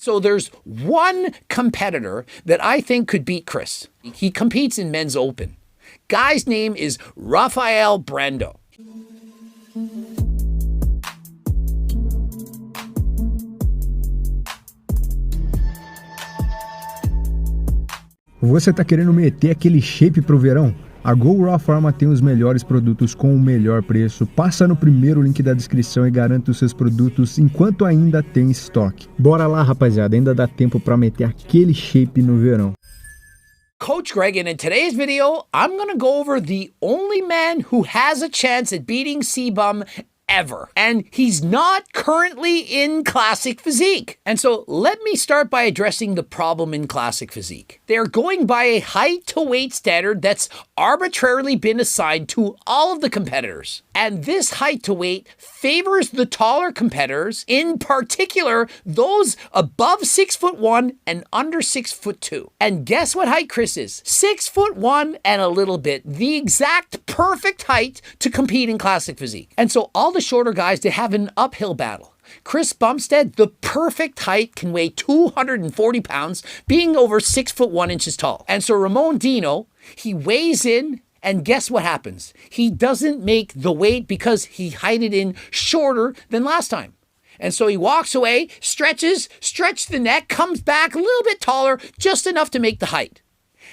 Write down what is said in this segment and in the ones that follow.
So there's one competitor that I think could beat Chris. He competes in men's open. Guy's name is Rafael Brando. Você tá querendo meter aquele shape pro verão? A Go Raw Pharma tem os melhores produtos com o melhor preço. Passa no primeiro link da descrição e garanta os seus produtos enquanto ainda tem estoque. Bora lá, rapaziada, ainda dá tempo para meter aquele shape no verão. Coach Greg, and in today's video, I'm going to go over the only man who has a chance at beating Cbum ever. And he's not currently in classic physique. And so let me start by addressing the problem in classic physique. They're going by a height to weight standard that's arbitrarily been assigned to all of the competitors. And this height to weight favors the taller competitors, in particular, those above 6'1" and under 6'2". And guess what height Chris is? 6'1" and a little bit. The exact perfect height to compete in classic physique. And so all the shorter guys, they have an uphill battle. Chris Bumstead, the perfect height, can weigh 240 pounds, being over 6'1" tall. And so Ramon Dino, he weighs in, and guess what happens? He doesn't make the weight because he heighted in shorter than last time. And so he walks away, stretches the neck, comes back a little bit taller, just enough to make the height.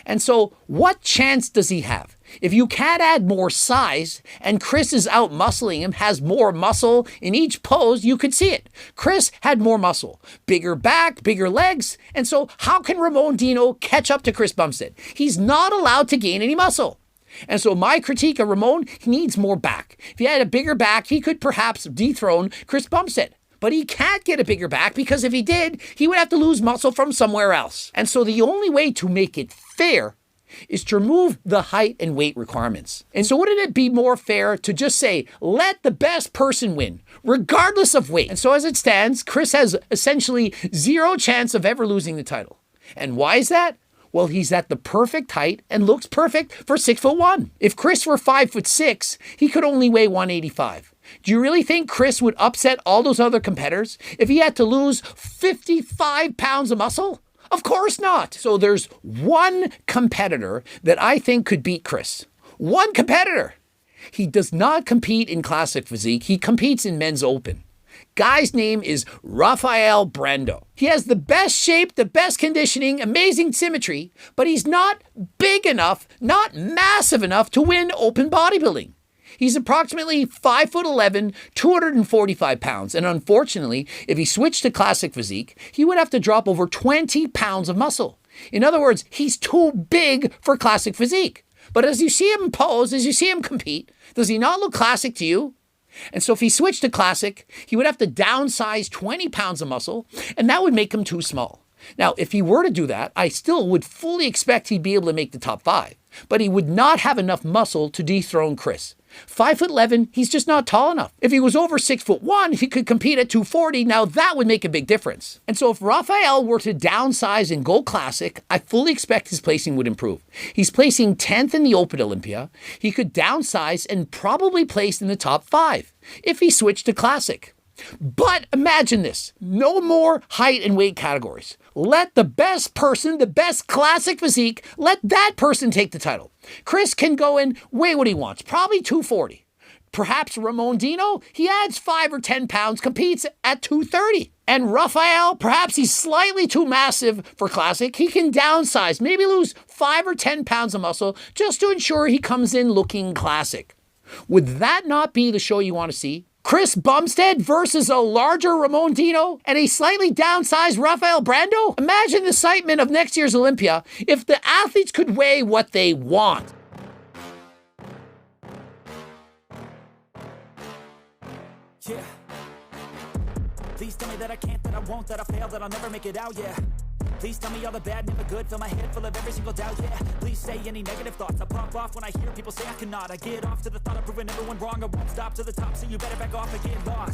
And so what chance does he have? If you can't add more size, and Chris is out muscling him, has more muscle in each pose, you could see it. Chris had more muscle, bigger back, bigger legs, and so how can Ramon Dino catch up to Chris Bumstead? He's not allowed to gain any muscle. And so my critique of Ramon, he needs more back. If he had a bigger back, he could perhaps dethrone Chris Bumstead. But he can't get a bigger back because if he did, he would have to lose muscle from somewhere else. And so the only way to make it fair is to remove the height and weight requirements. And so wouldn't it be more fair to just say, let the best person win, regardless of weight? And so as it stands, Chris has essentially zero chance of ever losing the title. And why is that? Well, he's at the perfect height and looks perfect for 6'1". If Chris were 5'6", he could only weigh 185. Do you really think Chris would upset all those other competitors if he had to lose 55 pounds of muscle? Of course not. So there's one competitor that I think could beat Chris. One competitor. He does not compete in classic physique. He competes in men's open. Guy's name is Rafael Brando. He has the best shape, the best conditioning, amazing symmetry, but he's not big enough, not massive enough to win open bodybuilding. He's approximately 5'11", 245 pounds, and unfortunately, if he switched to classic physique, he would have to drop over 20 pounds of muscle. In other words, he's too big for classic physique. But as you see him pose, as you see him compete, does he not look classic to you? And so if he switched to classic, he would have to downsize 20 pounds of muscle, and that would make him too small. Now, if he were to do that, I still would fully expect he'd be able to make the top 5, but he would not have enough muscle to dethrone Chris. 5'11", he's just not tall enough. If he was over 6'1", he could compete at 240. Now that would make a big difference. And so if Rafael were to downsize and go classic, I fully expect his placing would improve. He's placing 10th in the Open Olympia. He could downsize and probably place in the top 5 if he switched to classic. But imagine this, no more height and weight categories. Let the best person, the best classic physique, let that person take the title. Chris can go and weigh what he wants, probably 240. Perhaps Ramon Dino, he adds 5 or 10 pounds, competes at 230. And Rafael, perhaps he's slightly too massive for classic. He can downsize, maybe lose 5 or 10 pounds of muscle just to ensure he comes in looking classic. Would that not be the show you want to see? Chris Bumstead versus a larger Ramon Dino and a slightly downsized Rafael Brando? Imagine the excitement of next year's Olympia if the athletes could weigh what they want. Yeah. Please tell me that I can't, that I won't, that I fail, that I'll never make it out, yeah. Please tell me all the bad, never good, fill my head full of every single doubt, yeah. Please say any negative thoughts, I pop off when I hear people say I cannot. I get off to the thought of proving everyone wrong, I won't stop to the top, so you better back off and get lost.